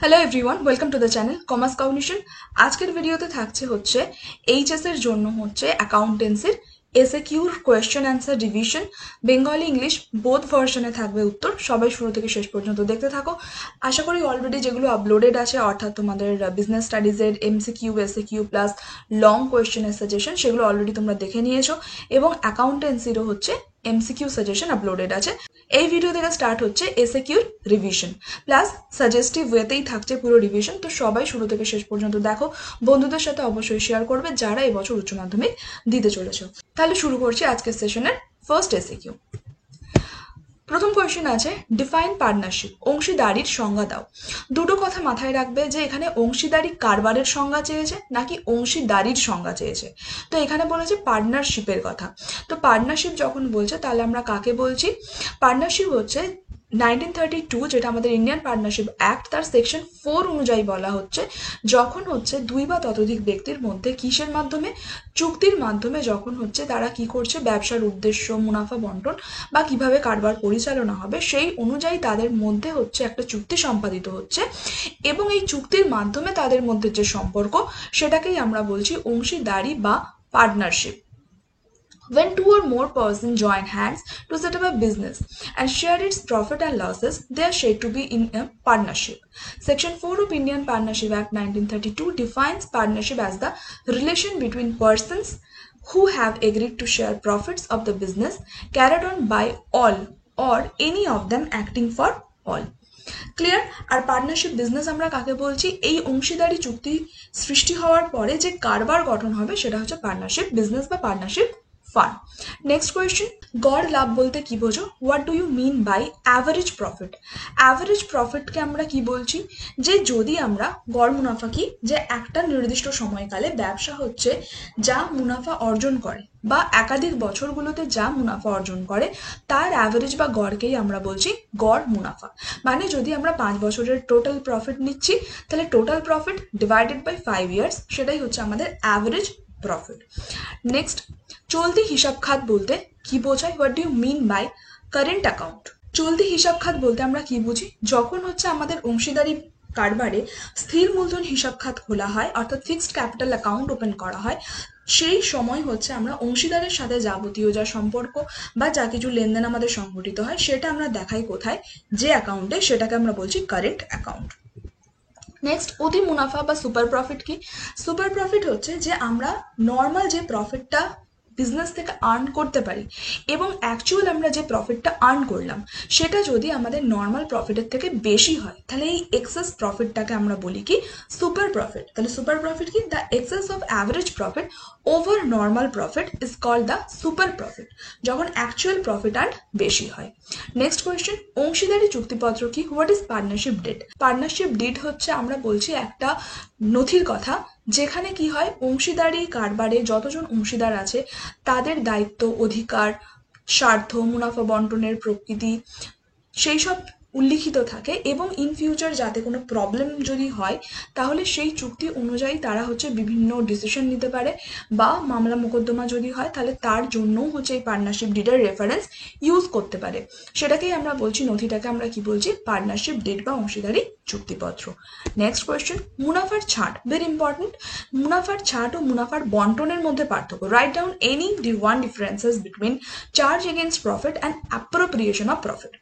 Hello everyone, welcome to the channel Commerce Cognition. আজকের ভিডিওতে থাকছে হচ্ছে এইচএস এর জন্য হচ্ছে অ্যাকাউন্টেন্সির এসএকিউর question answer revision. Bengali English both ভার্সনে থাকবে উত্তর। সবাই শুরু থেকে শেষ পর্যন্ত দেখতে থাকো। আশা করি অলরেডি যেগুলো আপলোডেড আছে, অর্থাৎ তোমাদের বিজনেস স্টাডিজের এমসিকিউ এসএকিউ প্লাস লং কোয়েশ্চেনের সাজেশন, সেগুলো অলরেডি তোমরা দেখে নিয়েছো এবং অ্যাকাউন্টেন্সিরও হচ্ছে এমসিকিউ সাজেশন আপলোডেড আছে। এই ভিডিও থেকে স্টার্ট হচ্ছে এসএকিউর রিভিশন প্লাস সাজেস্টিভ ওয়েতেই থাকছে পুরো রিভিশন। তো সবাই শুরু থেকে শেষ পর্যন্ত দেখো, বন্ধুদের সাথে অবশ্যই শেয়ার করবে যারা এবছর উচ্চ মাধ্যমিক দিতে চলেছে। তাহলে শুরু করছি আজকের সেশনের ফার্স্ট এসএকিউ। প্রথম কোয়েশ্চেন আছে, ডিফাইন পার্টনারশিপ, অংশীদারির সংজ্ঞা দাও। দুটো কথা মাথায় রাখবে যে এখানে অংশীদারি কারবারের সংজ্ঞা চেয়েছে নাকি অংশীদারির সংজ্ঞা চেয়েছে। তো এখানে বলেছে পার্টনারশিপের কথা। তো পার্টনারশিপ যখন বলছে তাহলে আমরা কাকে বলছি? পার্টনারশিপ হচ্ছে 1932, যেটা আমাদের ইন্ডিয়ান পার্টনারশিপ অ্যাক্ট, তার সেকশন 4 অনুযায়ী বলা হচ্ছে যখন হচ্ছে দুই বা ততোধিক ব্যক্তির মধ্যে কিসের মাধ্যমে, চুক্তির মাধ্যমে যখন হচ্ছে তারা কি করছে, ব্যবসার উদ্দেশ্য, মুনাফা বন্টন বা কিভাবে কারবার পরিচালনা হবে সেই অনুযায়ী তাদের মধ্যে হচ্ছে একটা চুক্তি সম্পাদিত হচ্ছে এবং এই চুক্তির মাধ্যমে তাদের মধ্যে যে সম্পর্ক সেটাকেই আমরা বলছি অংশীদারি বা partnership. When two or more persons join hands to set up a business and share its profit and losses, they are said to be in a partnership. Section 4 of Indian Partnership Act 1932 defines partnership as the relation between persons who have agreed to share profits of the business carried on by all or any of them acting for all. Clear? আর partnership business আমরা কাকে বলছি? এই অংশীদারি চুক্তি সৃষ্টি হওয়ার পরে যে কারবার গঠন হবে সেটা হচ্ছে পার্টনারশিপ বিজনেস বা পার্টনারশিপ ফান্ড। নেক্সট কোয়েশ্চেন, গড় লাভ বলতে কি বোঝো? What do you mean by average profit? Average প্রফিটকে আমরা কি বলছি? যে যদি আমরা গড় মুনাফা কি, যে একটা নির্দিষ্ট সময়কালে ব্যবসা হচ্ছে যা মুনাফা অর্জন করে বা একাধিক বছরগুলোতে যা মুনাফা অর্জন করে তার অ্যাভারেজ বা গড়কেই আমরা বলছি গড় মুনাফা। মানে যদি আমরা 5 বছরের টোটাল প্রফিট নিচ্ছি তাহলে total profit divided by 5 years, সেটাই হচ্ছে আমাদের অ্যাভারেজ প্রফিট। নেক্সট, চলতি হিসাব খাত বলতে কি বোঝায়? What do you mean by current account? চলতি হিসাব খাত বলতে আমরা কি বুঝি? যখন হচ্ছে আমাদের অংশীদারি কারবারে স্থির মূলধন হিসাব খাত খোলা হয়, অর্থাৎ ফিক্সড ক্যাপিটাল অ্যাকাউন্ট ওপেন করা হয়, সেই সময় হচ্ছে আমরা অংশীদারের সাথে যাবতীয় যা সম্পর্ক বা যা কিছু লেনদেন আমাদের সংঘটিত হয় সেটা আমরা দেখাই কোথায়, যে অ্যাকাউন্টে, সেটাকে আমরা বলছি কারেন্ট অ্যাকাউন্ট। নেক্সট, অতি মুনাফা বা সুপার প্রফিট কি? সুপার প্রফিট হচ্ছে যে আমরা নর্মাল যে প্রফিটটা বিজনেস থেকে আর্ন করতে পারি এবং অ্যাকচুয়াল আমরা যে প্রফিটটা আর্ন করলাম সেটা যদি আমাদের নর্মাল প্রফিটের থেকে বেশি হয় তাহলে এই এক্সেস প্রফিটটাকে আমরা বলি কি? Super profit. তাহলে সুপার প্রফিট কি? The excess of average profit over normal profit is called the super profit, যখন অ্যাকচুয়াল প্রফিট আর্ন বেশি হয়। নেক্সট কোয়েশ্চেন, অংশীদারি চুক্তিপত্র কি? What is partnership deed? Partnership deed হচ্ছে আমরা বলছি একটা নথির কথা যেখানে কি হয়, অংশীদারি কারবারে যতজন অংশীদার আছে তাদের দায়িত্ব, অধিকার, স্বার্থ, মুনাফা বন্টনের প্রকৃতি সেই সব উল্লিখিত থাকে এবং ইন ফিউচার যাতে কোনো প্রবলেম যদি হয় তাহলে সেই চুক্তি অনুযায়ী তারা হচ্ছে বিভিন্ন ডিসিশন নিতে পারে বা মামলা মোকদ্দমা যদি হয় তাহলে তার জন্যও হচ্ছে এই পার্টনারশিপ ডিডের রেফারেন্স ইউজ করতে পারে। সেটাকেই আমরা বলছি, নথিটাকে আমরা কি বলছি? পার্টনারশিপ ডিড বা অংশীদারি চুক্তিপত্র। নেক্সট কোয়েশ্চেন, মুনাফার ছাঁট, ভেরি ইম্পর্টেন্ট। মুনাফার ছাঁট ও মুনাফার বন্টনের মধ্যে পার্থক্য। Write down any one differences between charge against profit and appropriation of profit.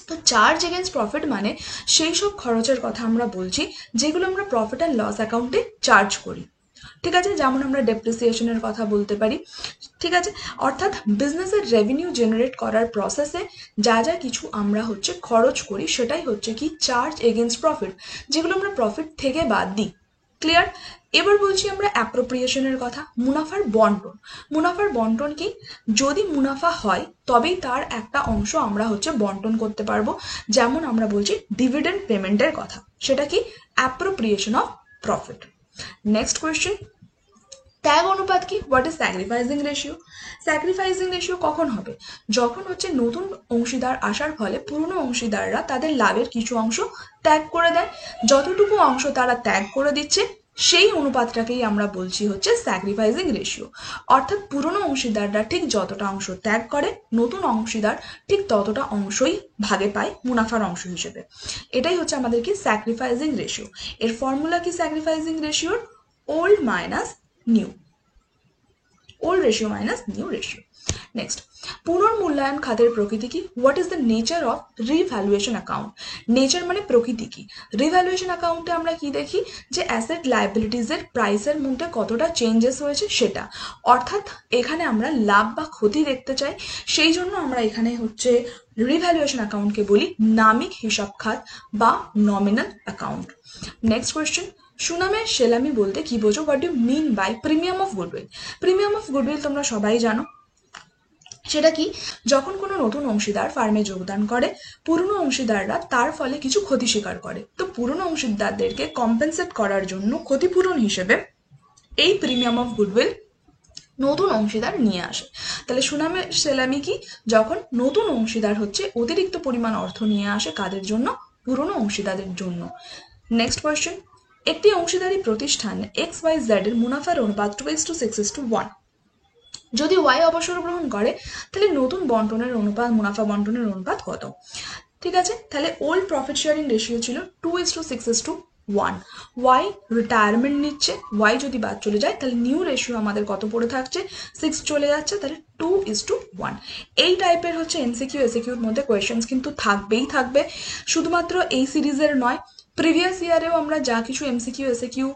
তো চার্জ এগেইনস্ট প্রফিট মানে সেই সব খরচের কথা আমরা বলছি যেগুলো আমরা প্রফিট অ্যান্ড লস অ্যাকাউন্টে চার্জ করি। ঠিক আছে, যেমন আমরা ডেপ্রিসিয়েশনের কথা বলতে পারি। ঠিক আছে, অর্থাৎ বিজনেসের রেভিনিউ জেনারেট করার প্রসেসে যা যা কিছু আমরা হচ্ছে খরচ করি সেটাই হচ্ছে কি? চার্জ এগেইনস্ট প্রফিট, যেগুলো আমরা প্রফিট থেকে বাদ দিই। ক্লিয়ার? এবার বলছি আমরা অ্যাপ্রোপ্রিয়েশনের কথা, মুনাফার বন্টন। মুনাফার বন্টন কি? যদি মুনাফা হয় তবেই তার একটা অংশ আমরা হচ্ছে বন্টন করতে পারবো, যেমন আমরা বলছি ডিভিডেন্ড পেমেন্টের কথা, সেটা কি? Appropriation of profit. Next question, ত্যাগ অনুপাত কি? What is sacrificing ratio? Sacrificing ratio কখন হবে? যখন হচ্ছে নতুন অংশীদার আসার ফলে পুরনো অংশীদাররা তাদের লাভের কিছু অংশ ত্যাগ করে দেয়। যতটুকু অংশ তারা ত্যাগ করে দিচ্ছে সেই অনুপাতটাকেই আমরা বলছি হচ্ছে স্যাক্রিফাইসিং রেশিও। অর্থাৎ পুরনো অংশীদাররা ঠিক যতটা অংশ ত্যাগ করে, নতুন অংশীদার ঠিক ততটা অংশই ভাগে পায় মুনাফার অংশ হিসেবে। এটাই হচ্ছে আমাদের কি স্যাক্রিফাইসিং রেশিও। এর ফর্মুলা কি স্যাক্রিফাইসিং রেশিওর? Old minus new, old ratio minus new ratio. Next, পুনর্মূল্যায়ন খাতের প্রকৃতি কি? What is the nature of revaluation account? Nature মানে প্রকৃতি কি? রিভ্যালুয়েশন অ্যাকাউন্টে আমরা কি দেখি? যে অ্যাসেট লায়াবিলিটিসের প্রাইসের মধ্যে কতটা চেঞ্জেস হয়েছে সেটা। অর্থাৎ এখানে আমরা লাভ বা ক্ষতি দেখতে চাই, সেই জন্য আমরা এখানে হচ্ছে রিভ্যালুয়েশন অ্যাকাউন্টকে বলি নামিক হিসাব খাত বা নমিনাল অ্যাকাউন্ট। নেক্সট কোয়েশ্চেন, সুনামের সেলামি বলতে কি বোঝো? What do mean by premium of goodwill? Premium of goodwill তোমরা সবাই জানো, সেটা কি? যখন কোনো নতুন অংশীদার ফার্মে যোগদান করে, পুরনো অংশীদাররা তার ফলে কিছু ক্ষতি স্বীকার করে, তো পুরনো অংশীদারদেরকে কম্পেনসেট করার জন্য ক্ষতিপূরণ হিসেবে এই প্রিমিয়াম অফ গুডউইল নতুন অংশীদার নিয়ে আসে। তাহলে সুনামের সেলামি কি? যখন নতুন অংশীদার হচ্ছে অতিরিক্ত পরিমাণ অর্থ নিয়ে আসে, কাদের জন্য? পুরনো অংশীদারদের জন্য। নেক্সট কোয়েশ্চেন, একটি অংশীদারি প্রতিষ্ঠান XYZ এর মুনাফার অনুপাত 2:6:1। যদি ওয়াই অবসর গ্রহণ করে তাহলে নতুন বন্টনের অনুপাত, মুনাফা বন্টনের অনুপাত কত? ঠিক আছে, তাহলে ওল্ড প্রফিট শেয়ারিং রেশিও ছিল 2:6:1। ওয়াই রিটায়ারমেন্ট নিচ্ছে, ওয়াই যদি বাদ চলে যায় তাহলে নিউ রেশিও আমাদের কত পড়ে থাকছে? 6 চলে যাচ্ছে, তাহলে 2:1। এই টাইপের হচ্ছে এমসিকিউ এসিকিউর মধ্যে কোয়েশ্চেন্স কিন্তু থাকবেই থাকবে, শুধুমাত্র এই সিরিজের নয়, প্রিভিয়াস ইয়ারেও আমরা যা কিছু এমসিকিউ এসিকিউ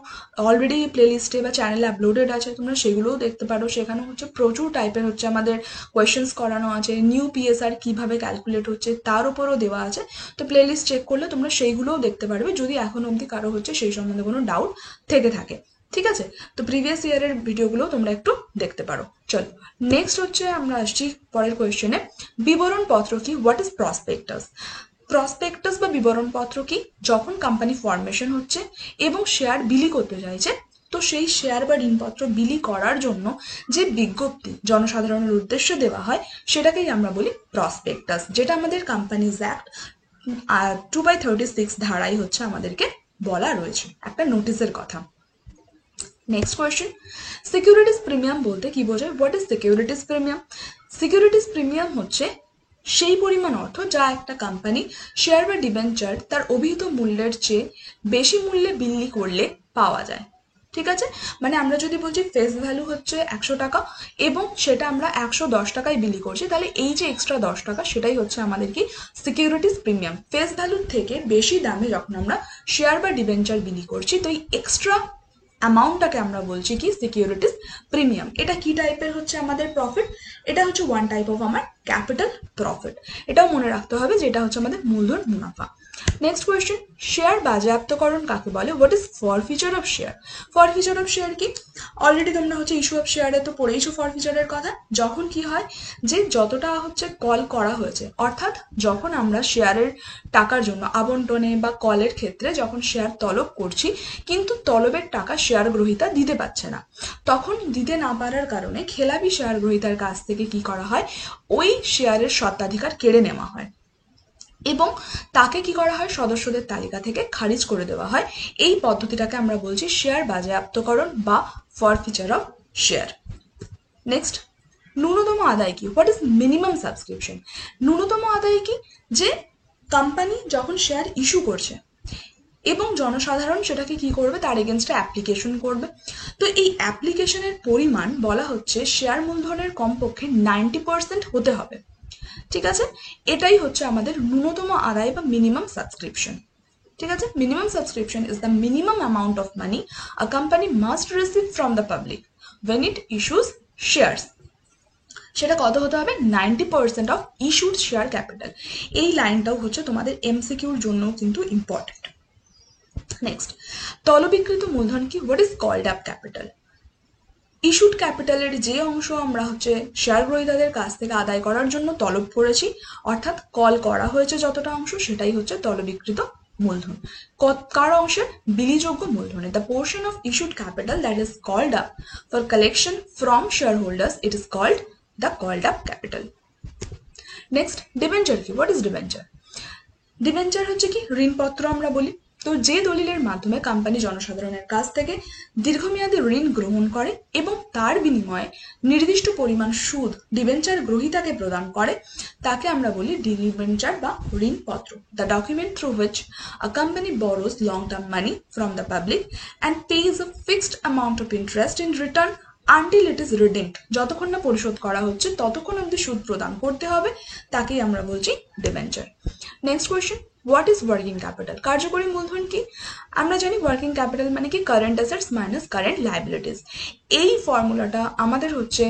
অলরেডি প্লেলিস্টে বা চ্যানেলে আপলোডেড আছে, তোমরা সেগুলোও দেখতে পারো। সেখানে হচ্ছে প্রচুর টাইপের হচ্ছে আমাদের কোয়েশ্চেন্স করানো আছে, নিউ পিএসআর কিভাবে ক্যালকুলেট হচ্ছে তার উপরও দেওয়া আছে। তো প্লেলিস্ট চেক করলে তোমরা সেইগুলোও দেখতে পারবে, যদি এখন অবধি কারো হচ্ছে সেই সম্বন্ধে কোনো ডাউট থেকে থাকে। ঠিক আছে, তো প্রিভিয়াস ইয়ারের ভিডিওগুলো তোমরা একটু দেখতে পারো। চলো নেক্সট হচ্ছে আমরা আসছি পরের কোয়েশ্চেনে, বিবরণ পত্র কি? What is prospectus? প্রসপেক্টাস বা বিবরণপত্র কি? যখন কোম্পানি ফরমেশন হচ্ছে এবং শেয়ার বিলি করতে চাইছে, তো সেই শেয়ার বা ঋণপত্র বিলি করার জন্য যে বিজ্ঞপ্তি জনসাধারণের উদ্দেশ্যে দেওয়া হয় সেটাকেই আমরা বলি প্রসপেক্টাস, যেটা আমাদের কোম্পানিজ অ্যাক্ট 2/36 ধারায় হচ্ছে আমাদেরকে বলা রয়েছে একটা নোটিশের কথা। নেক্সট কোয়েশ্চেন, সিকিউরিটিজ প্রিমিয়াম বলতে কি বোঝায়? What is securities premium? Securities premium হচ্ছে সেই পরিমাণ অর্থ যা একটা কোম্পানি শেয়ার বা ডিবেঞ্চার তার অভিহিত মূল্যের চেয়ে বেশি মূল্যে বিক্রি করলে পাওয়া যায়। ঠিক আছে, মানে আমরা যদি বলছি ফেস ভ্যালু হচ্ছে 100 টাকা এবং সেটা আমরা 110 টাকায় বিলি করছি, তাহলে এই যে এক্সট্রা 10 টাকা সেটাই হচ্ছে আমাদের কি সিকিউরিটিজ প্রিমিয়াম। ফেস ভ্যালুর থেকে বেশি দামে যখন আমরা শেয়ার বা ডিবেঞ্চার বিলি করছি, তো এই এক্সট্রা অ্যামাউন্টটাকে আমরা বলছি কি সিকিউরিটিজ প্রিমিয়াম। এটা কি টাইপের হচ্ছে আমাদের প্রফিট? এটা হচ্ছে ওয়ান টাইপ অফ আমার ক্যাপিটাল প্রফিট। এটাও মনে রাখতে হবে যে এটা হচ্ছে আমাদের মূলধন মুনাফা। নেক্সট কোয়েশ্চেন, শেয়ার বাজেয়াপ্তকরণ কাকে বলে? What is forfeiture of share? Forfeiture of share কি? অলরেডি তোমরা হচ্ছে ইস্যু অফ শেয়ারে তো পড়েইছো ফরফিচারের কথা। যখন কি হয় যে যতটা হচ্ছে কল করা হয়েছে, অর্থাৎ যখন আমরা শেয়ারের টাকার জন্য আবন্টনে বা কলের ক্ষেত্রে যখন শেয়ার তলব করছি কিন্তু তলবের টাকা শেয়ার গ্রহীতা দিতে পারছে না, তখন দিতে না পারার কারণে খেলাপি শেয়ার গ্রহীতার কাছ থেকে কি করা হয়? ওই শেয়ারের স্বত্বাধিকার কেড়ে নেওয়া হয় এবং তাকে কি করা হয়? সদস্যদের তালিকা থেকে খারিজ করে দেওয়া হয়। এই পদ্ধতিটাকে আমরা বলছি শেয়ার বাজেয়াপ্তকরণ বা ফরফিচার অফ শেয়ার। নেক্সট, ন্যূনতম আদায় কি? What is minimum subscription? ন্যূনতম আদায় কি? যে কোম্পানি যখন শেয়ার ইস্যু করছে এবং জনসাধারণ সেটাকে কি করবে? তার এগেনস্টে অ্যাপ্লিকেশন করবে, তো এই অ্যাপ্লিকেশনের পরিমাণ বলা হচ্ছে শেয়ার মূলধনের কমপক্ষে 90% হতে হবে। ঠিক আছে, এটাই হচ্ছে আমাদের ন্যূনতম আদায় বা মিনিমাম সাবস্ক্রিপশন। ঠিক আছে, minimum subscription is the minimum amount of money a company must receive from the public when it issues shares। সেটা কত হতে হবে? 90% অফ ইস্যুড শেয়ার ক্যাপিটাল। এই লাইনটাও হচ্ছে তোমাদের এমসিকিউর জন্য কিন্তু ইম্পর্টেন্ট। নেক্সট, তলবিকৃত মূলধন কি? What is called up capital? Issued ক্যাপিটালের যে অংশ আমরা হচ্ছে শেয়ার গ্রহীতাদের কাছ থেকে আদায় করার জন্য তলব করেছি, অর্থাৎ কল করা হয়েছে যতটা অংশ, সেটাই হচ্ছে তলবিকৃত মূলধন। কার অংশের? বিলিযোগ্য মূলধনে। The portion of issued capital that is called up for collection from share holders, it is called the called up capital. Next, debenture কি? What is debenture? ডিবেঞ্চার হচ্ছে কি? ঋণপত্র আমরা বলি। তো যে দলিলের মাধ্যমে কোম্পানি জনসাধারণের কাছ থেকে দীর্ঘমেয়াদী ঋণ গ্রহণ করে এবং তার বিনিময়ে নির্দিষ্ট পরিমাণ সুদ ডিবেঞ্চার গ্রহীতাকে প্রদান করে তাকে আমরা বলি ডিবেঞ্চার বা ঋণপত্র। The document through which a company borrows long term money from the public and pays a fixed amount of interest in return until it is redeemed। যতক্ষণ না পরিশোধ করা হচ্ছে ততক্ষণ অবধি সুদ প্রদান করতে হবে, তাকেই আমরা বলছি debenture. Next question, what is working capital? কার্যকরী মূলধন কি? আমরা জানি ওয়ার্কিং ক্যাপিটাল মানে কি current assets minus current liabilities. এই ফর্মুলাটা আমাদের হচ্ছে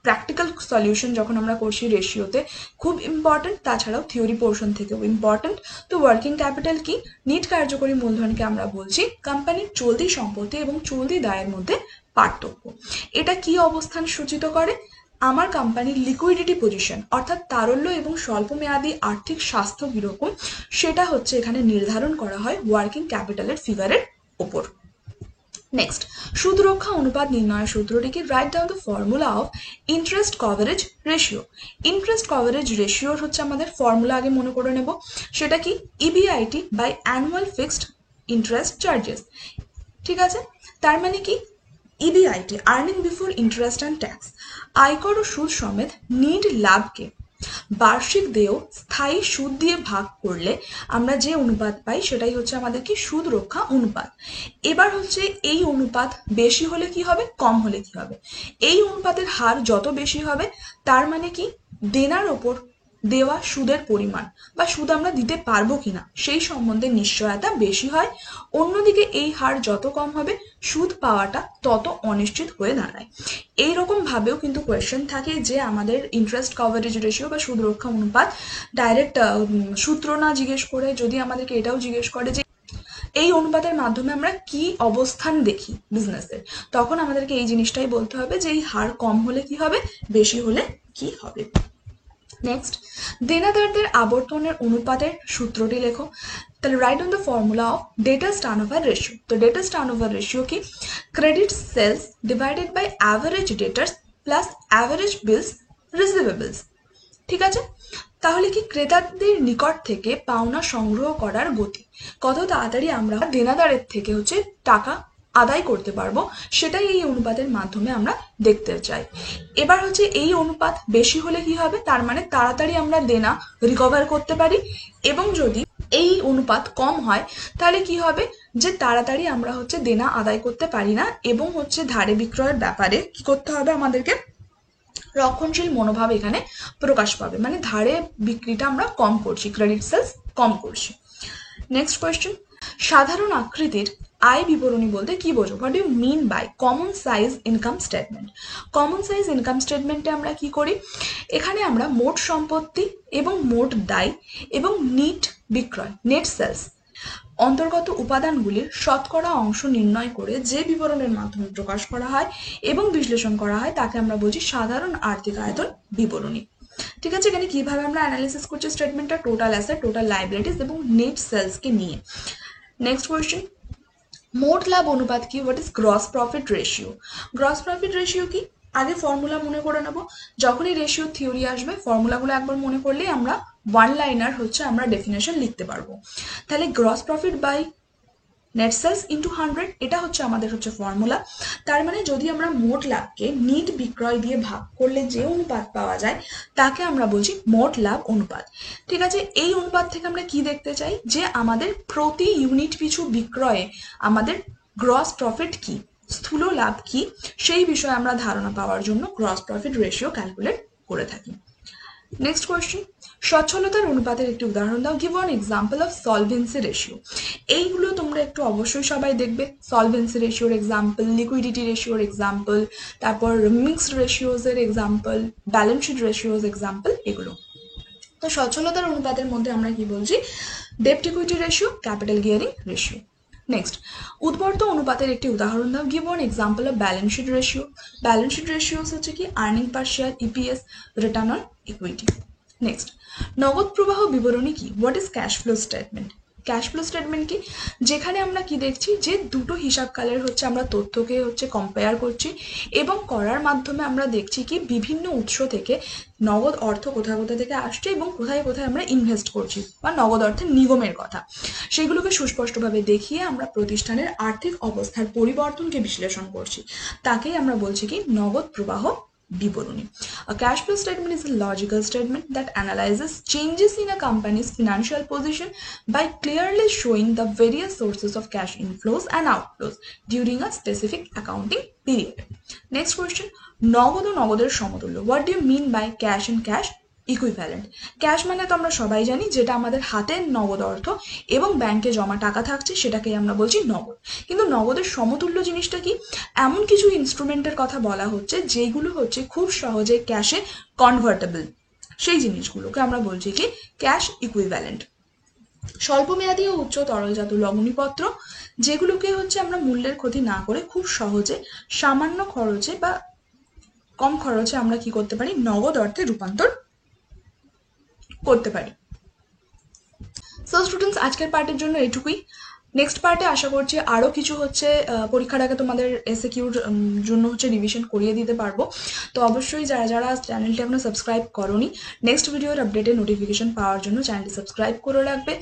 প্র্যাকটিক্যাল সলিউশন যখন আমরা করছি রেশিওতে খুব ইম্পর্টেন্ট, তাছাড়াও থিওরি পোর্শন থেকেও ইম্পর্টেন্ট। তো ওয়ার্কিং ক্যাপিটাল কি? নিট কার্যকরী মূলধনকে আমরা বলছি কোম্পানির চলতি সম্পত্তি এবং চলতি দায়ের মধ্যে পার্থক্য। এটা কি অবস্থান সূচিত করে? আমার কোম্পানির লিকুইডিটি পজিশন অর্থাৎ তারল্য এবং স্বল্প মেয়াদী আর্থিক স্বাস্থ্য কিরকম সেটা হচ্ছে এখানে নির্ধারণ করা হয় ওয়ার্কিং ক্যাপিটালের ফিগারের ওপর। নেক্সট, সুদ রক্ষা অনুপাত নির্ণয়ের সূত্রটিকে write down the formula of interest coverage ratio. Interest coverage রেশিওর হচ্ছে আমাদের ফর্মুলা আগে মনে করে নেব, সেটা কি EBIT by annual fixed interest charges. ঠিক আছে, তার মানে কি EBIT earning before interest and tax, আয়কর ও সুদ সমেত নিট লাভকে বার্ষিক দেয় স্থায়ী সুদ দিয়ে ভাগ করলে আমরা যে অনুপাত পাই সেটাই হচ্ছে আমাদের কি সুদ রক্ষা অনুপাত। এবার হচ্ছে এই অনুপাত বেশি হলে কি হবে, কম হলে কি হবে? এই অনুপাতের হার যত বেশি হবে তার মানে কি দেনার ওপর দেওয়া সুদের পরিমাণ বা সুদ আমরা দিতে পারবো কিনা সেই সম্বন্ধে নিশ্চয়তা বেশি হয়। অন্যদিকে এই হার যত কম হবে সুদ পাওয়াটা তত অনিশ্চিত হয়ে দাঁড়ায়। এইরকম ভাবেও কিন্তু কোয়েশ্চেন থাকে যে আমাদের ইন্টারেস্ট কভারেজ রেশিও বা সুদ রক্ষা অনুপাত ডাইরেক্ট সূত্র না জিজ্ঞেস করে যদি আমাদেরকে এটাও জিজ্ঞেস করে যে এই অনুপাতের মাধ্যমে আমরা কি অবস্থান দেখি বিজনেসের, তখন আমাদেরকে এই জিনিসটাই বলতে হবে যে এই হার কম হলে কি হবে, বেশি হলে কি হবে। নেক্সট, দেনাদারদের আবর্তনের অনুপাতের সূত্রটি লেখো। তাহলে write on the formula of debtors turnover ratio. তো ডেটার্স টার্নওভার রেশিও কি? Credit sales divided by average debtors plus average bills receivables. ঠিক আছে, তাহলে কি ক্রেতাদের নিকট থেকে পাওনা সংগ্রহ করার গতি, কত তাড়াতাড়ি আমরা দেনাদারের থেকে হচ্ছে টাকা আদায় করতে পারবো সেটাই এই অনুপাতের মাধ্যমে আমরা দেখতে চাই। এবার হচ্ছে এই অনুপাত বেশি হলে কি হবে, তার মানে তাড়াতাড়ি আমরা দেনা রিকভার করতে পারি, এবং যদি এই অনুপাত কম হয় তাহলে কি হবে যে তাড়াতাড়ি আমরা হচ্ছে দেনা আদায় করতে পারি না, এবং হচ্ছে ধারে বিক্রয়ের ব্যাপারে কি করতে হবে আমাদেরকে, রক্ষণশীল মনোভাব এখানে প্রকাশ পাবে, মানে ধারে বিক্রিটা আমরা কম করছি, ক্রেডিট সেলস কম করছি। নেক্সট কোয়েশ্চেন, সাধারণ আকৃতির আয় বিবরণী বলতে কি বোঝো? What you mean by common size income statement? Common size income স্টেটমেন্টে আমরা কি করি, এখানে আমরা মোট সম্পত্তি এবং মোট দায় এবং নিট বিক্রয় নেট সেলস অন্তর্গত উপাদানগুলির শতকরা অংশ নির্ণয় করে যে বিবরণের মাধ্যমে প্রকাশ করা হয় এবং বিশ্লেষণ করা হয় তাকে আমরা বলছি সাধারণ আর্থিক আয়তন বিবরণী। ঠিক আছে, এখানে কিভাবে আমরা অ্যানালিসিস করছি স্টেটমেন্টটা, টোটাল অ্যাসেট, টোটাল লাইবিলিটিস এবং নেট সেলসকে নিয়ে। নেক্সট কোয়েশ্চেন, মোট লাভ অনুপাত কি? What is gross profit ratio? Gross profit ratio কি? আগে ফর্মুলা মনে করে নেব, যখনই রেশিও থিওরি আসবে ফর্মুলাগুলো একবার মনে করলেই আমরা ওয়ান লাইনার হচ্ছে আমরা ডেফিনেশন লিখতে পারবো। তাহলে gross profit by net sales into 100, এটা হচ্ছে আমাদের হচ্ছে ফর্মুলা। তার মানে যদি আমরা মোট লাভকে নিট বিক্রয় দিয়ে ভাগ করলে যে অনুপাত পাওয়া যায় তাকে আমরা বলছি মোট লাভ অনুপাত। ঠিক আছে, এই অনুপাত থেকে আমরা কি দেখতে চাই যে আমাদের প্রতি ইউনিট পিছু বিক্রয়ে আমাদের গ্রস প্রফিট কি, স্থূল লাভ কি, সেই বিষয়ে আমরা ধারণা পাওয়ার জন্য গ্রস প্রফিট রেশিও ক্যালকুলেট করে থাকি। নেক্সট কোয়েশ্চেন, সচ্ছলতার অনুপাতের একটি উদাহরণ দাও। Give one example of solvency ratio. এইগুলো তোমরা একটু অবশ্যই সবাই দেখবে, সলভেন্সি রেশিওর এক্সাম্পল, লিকুইডিটি রেশিওর এক্সাম্পল, তারপর মিক্সড রেশিওজ এর example, balance sheet ratios example, এগুলো। তো সচ্ছলতার অনুপাতের মধ্যে আমরা কি বলছি, ডেপ্ট equity ratio, capital gearing ratio. Next, উদ্বর্ত অনুপাতের একটি উদাহরণ দাও। Give one example of balance sheet ratio. Balance sheet ratios হচ্ছে কি earning per share, EPS, return on equity. Next, নগদ প্রবাহ বিবরণী কি? What is cash flow statement? Cash flow statement কি, যেখানে আমরা কি দেখছি যে দুটো হিসাবকালের হচ্ছে আমরা তথ্যকে হচ্ছে কম্পেয়ার করছি এবং করার মাধ্যমে আমরা দেখছি কি বিভিন্ন উৎস থেকে নগদ অর্থ কোথায় কোথা থেকে আসছে এবং কোথায় কোথায় আমরা ইনভেস্ট করছি বা নগদ অর্থের নিগমের কথা, সেগুলোকে সুস্পষ্টভাবে দেখিয়ে আমরা প্রতিষ্ঠানের আর্থিক অবস্থার পরিবর্তনকে বিশ্লেষণ করছি, তাকেই আমরা বলছি কি নগদ প্রবাহ বিবরণী। A cash flow statement is a logical statement that analyzes changes in a company's financial position by clearly showing the various sources of cash inflows and outflows during a specific accounting period. Next question, নগদ ও নগদের সমতুল্য। What do you mean by cash and cash equivalent? Cash মানে তো আমরা সবাই জানি যেটা আমাদের হাতে নগদ অর্থ এবং ব্যাংকে জমা টাকা থাকছে, সেটাকেই আমরা বলছি নগদ। কিন্তু নগদের সমতুল্য জিনিসটা কি? এমন কিছু ইনস্ট্রুমেন্টের কথা বলা হচ্ছে যেগুলো হচ্ছে খুব সহজে ক্যাশে কনভার্টেবল, সেই জিনিসগুলোকে আমরা বলছি কি ক্যাশ ইকুইভ্যালেন্ট। স্বল্পমেয়াদী ও উচ্চ তরলজাত লগ্নিপত্র, যেগুলোকে হচ্ছে আমরা মূল্যের ক্ষতি না করে খুব সহজে সামান্য খরচে বা কম খরচে আমরা কি করতে পারি, নগদ অর্থে রূপান্তর করতে পারি। সো স্টুডেন্টস, আজকের পার্টের জন্য এটুকুই। নেক্সট পার্টে আশা করছি আরও কিছু হচ্ছে পরীক্ষার আগে তোমাদের এসএকিউর জন্য হচ্ছে রিভিশন করিয়ে দিতে পারবো। তো অবশ্যই যারা যারা চ্যানেলটি এখনো সাবস্ক্রাইব করোনি, নেক্সট ভিডিওর আপডেটে নোটিফিকেশন পাওয়ার জন্য চ্যানেলটি সাবস্ক্রাইব করে রাখবে।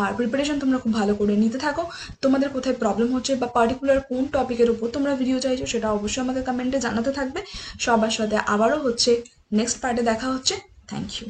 আর প্রিপারেশন তোমরা খুব ভালো করে নিতে থাকো। তোমাদের কোথায় প্রবলেম হচ্ছে বা পার্টিকুলার কোন টপিকের উপর তোমরা ভিডিও চাইছো সেটা অবশ্যই আমাকে কমেন্টে জানাতে থাকবে। সবার সাথে আবারও হচ্ছে নেক্সট পার্টে দেখা হচ্ছে। Thank you.